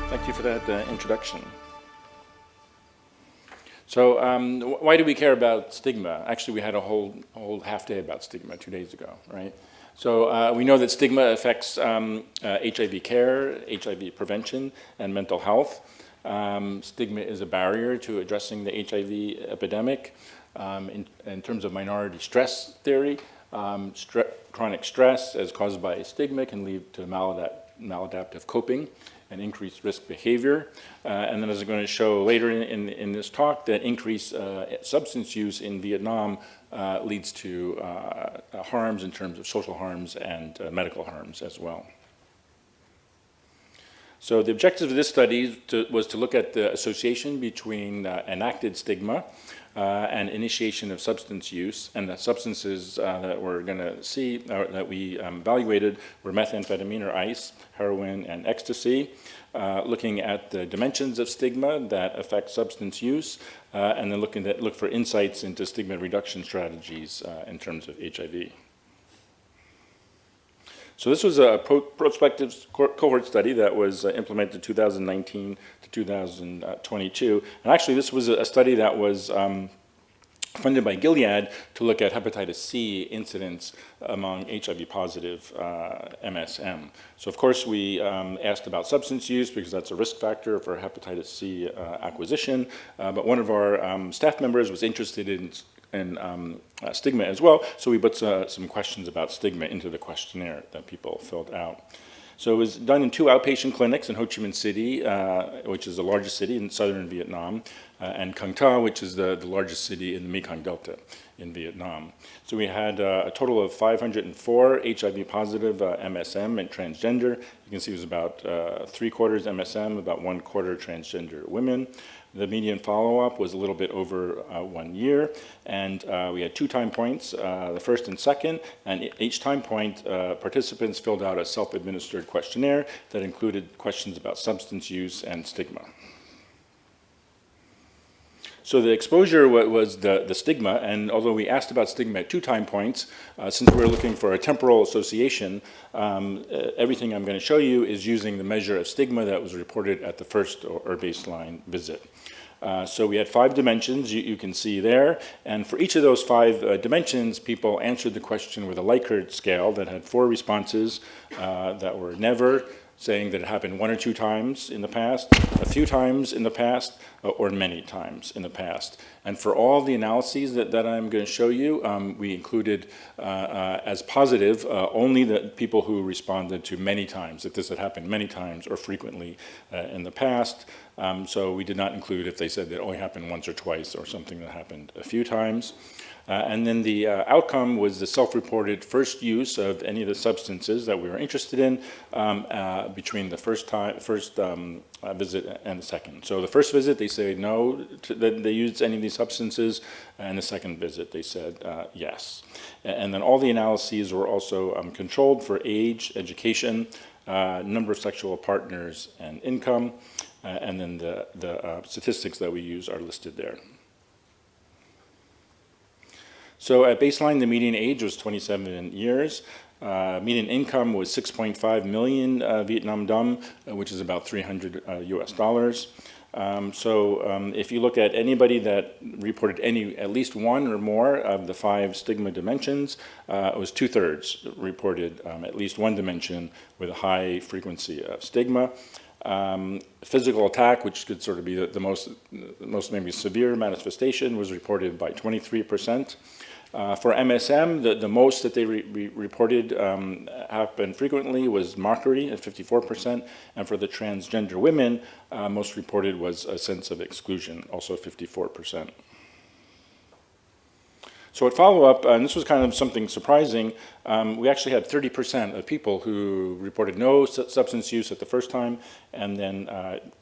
Thank you for that introduction. So why do we care about stigma? Actually, we had a whole half day about stigma 2 days ago, right? So we know that stigma affects HIV care, HIV prevention, and mental health. Stigma is a barrier to addressing the HIV epidemic. In terms of minority stress theory, chronic stress as caused by stigma can lead to maladaptive coping and increased risk behavior. And then as I'm going to show later in this talk, that increased substance use in Vietnam leads to harms in terms of social harms and medical harms as well. So the objective of this study was to look at the association between enacted stigma and initiation of substance use, and the substances that we're going to see, that we evaluated, were methamphetamine or ice, heroin, and ecstasy, looking at the dimensions of stigma that affect substance use, and then look for insights into stigma reduction strategies in terms of HIV. So this was a prospective cohort study that was implemented 2019 to 2022. And actually, this was a study that was funded by Gilead to look at hepatitis C incidence among HIV-positive MSM. So of course, we asked about substance use because that's a risk factor for hepatitis C acquisition. But one of our staff members was interested in stigma as well, so we put some questions about stigma into the questionnaire that people filled out. So it was done in 2 outpatient clinics in Ho Chi Minh City, which is the largest city in southern Vietnam, and Quang Thanh, which is the largest city in the Mekong Delta in Vietnam. So we had a total of 504 HIV-positive MSM and transgender. You can see it was about 3/4 MSM, about 1/4 transgender women. The median follow-up was a little bit over 1 year, and we had 2 time points, the first and second, and each time point, participants filled out a self-administered questionnaire that included questions about substance use and stigma. So the exposure was the stigma, and although we asked about stigma at 2 time points, since we were looking for a temporal association, everything I'm going to show you is using the measure of stigma that was reported at the first or baseline visit. So we had 5 dimensions you can see there, and for each of those 5 dimensions, people answered the question with a Likert scale that had 4 responses that were never, saying that it happened 1 or 2 times in the past, a few times in the past, or many times in the past. And for all the analyses that I'm going to show you, we included as positive only the people who responded to many times, that this had happened many times or frequently in the past. So we did not include if they said that it only happened once or twice or something that happened a few times. And then the outcome was the self-reported first use of any of the substances that we were interested in between the first visit and the second. So the first visit, they said no, that they used any of these substances, and the second visit, they said yes. And then all the analyses were also controlled for age, education, number of sexual partners, and income, and then the statistics that we use are listed there. So at baseline, the median age was 27 years. Median income was 6.5 million Vietnam Dong, which is about $300 US. If you look at anybody that reported at least 1 or more of the 5 stigma dimensions, it was 2/3 reported at least 1 dimension with a high frequency of stigma. Physical attack, which could sort of be the most maybe severe manifestation, was reported by 23%. For MSM, the most that they reported happened frequently was mockery at 54%, and for the transgender women, most reported was a sense of exclusion, also 54%. So at follow-up, and this was kind of something surprising, we actually had 30% of people who reported no substance use at the first time, and then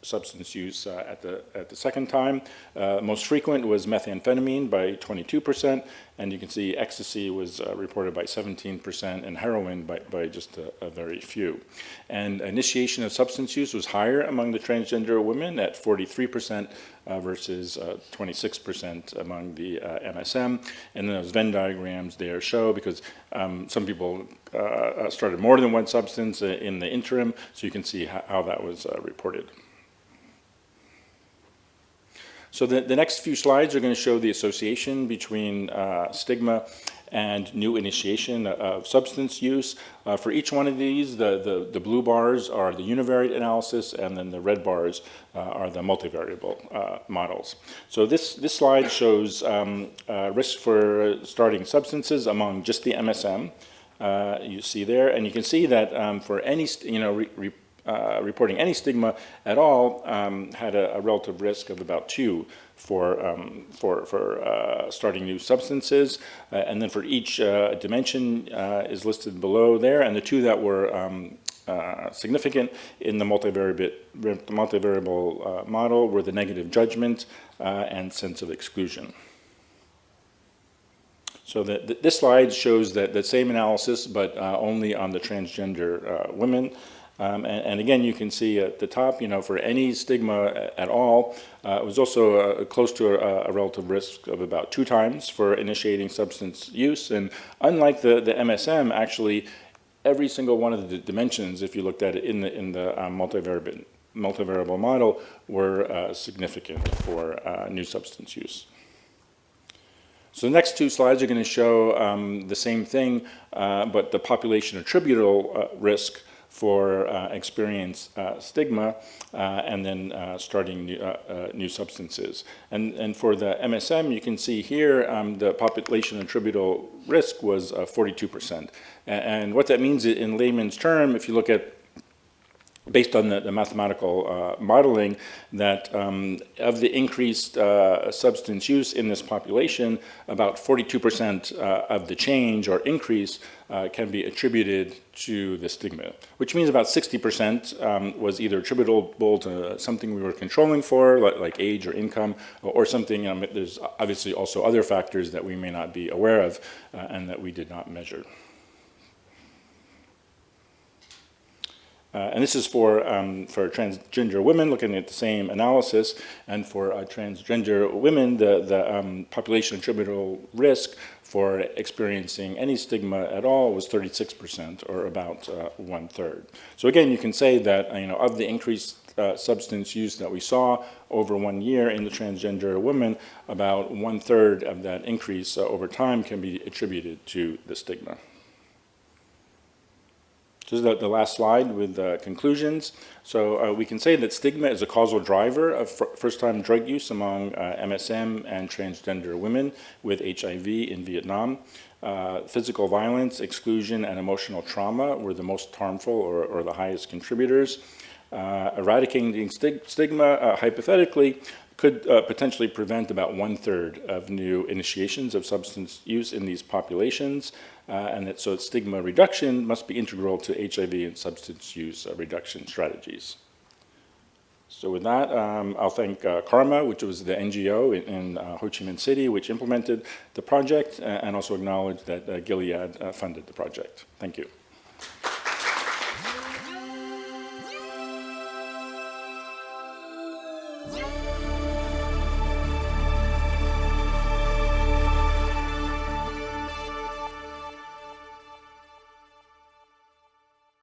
substance use at the second time. Most frequent was methamphetamine by 22%, and you can see ecstasy was reported by 17%, and heroin by just a very few. And initiation of substance use was higher among the transgender women at 43% versus 26% among the MSM. And then those Venn diagrams there show, because some people started more than one substance in the interim, so you can see how that was reported. So the next few slides are going to show the association between stigma and new initiation of substance use. For each one of these, the blue bars are the univariate analysis, and then the red bars are the multivariable models. So this slide shows risk for starting substances among just the MSM. You see there, and you can see that for any, reporting any stigma at all had a relative risk of about 2 for starting new substances, and then for each dimension is listed below there, and the 2 that were significant in the multivariable model were the negative judgment and sense of exclusion. So this slide shows that same analysis, but only on the transgender women. And again, you can see at the top, for any stigma at all, it was also close to a relative risk of about 2 times for initiating substance use. And unlike the MSM, actually, every single one of the dimensions, if you looked at it in the multivariable model, were significant for new substance use. So the next 2 slides are going to show the same thing, but the population attributable risk for experience stigma and then starting new substances. And for the MSM, you can see here the population attributable risk was 42%. And what that means in layman's term, if you look at based on the mathematical modeling, that of the increased substance use in this population, about 42% of the change or increase can be attributed to the stigma, which means about 60% was either attributable to something we were controlling for, like age or income, or something. There's obviously also other factors that we may not be aware of and that we did not measure. And this is for transgender women, looking at the same analysis. And for transgender women, the population attributable risk for experiencing any stigma at all was 36%, or about 1/3. So again, you can say that of the increased substance use that we saw over 1 year in the transgender women, about 1/3 of that increase over time can be attributed to the stigma. This is the last slide with conclusions. So we can say that stigma is a causal driver of first-time drug use among MSM and transgender women with HIV in Vietnam. Physical violence, exclusion, and emotional trauma were the most harmful or the highest contributors. Eradicating stigma, hypothetically, could potentially prevent about 1/3 of new initiations of substance use in these populations, and so stigma reduction must be integral to HIV and substance use reduction strategies. So with that, I'll thank Karma, which was the NGO in Ho Chi Minh City, which implemented the project, and also acknowledge that Gilead funded the project. Thank you. Yeah.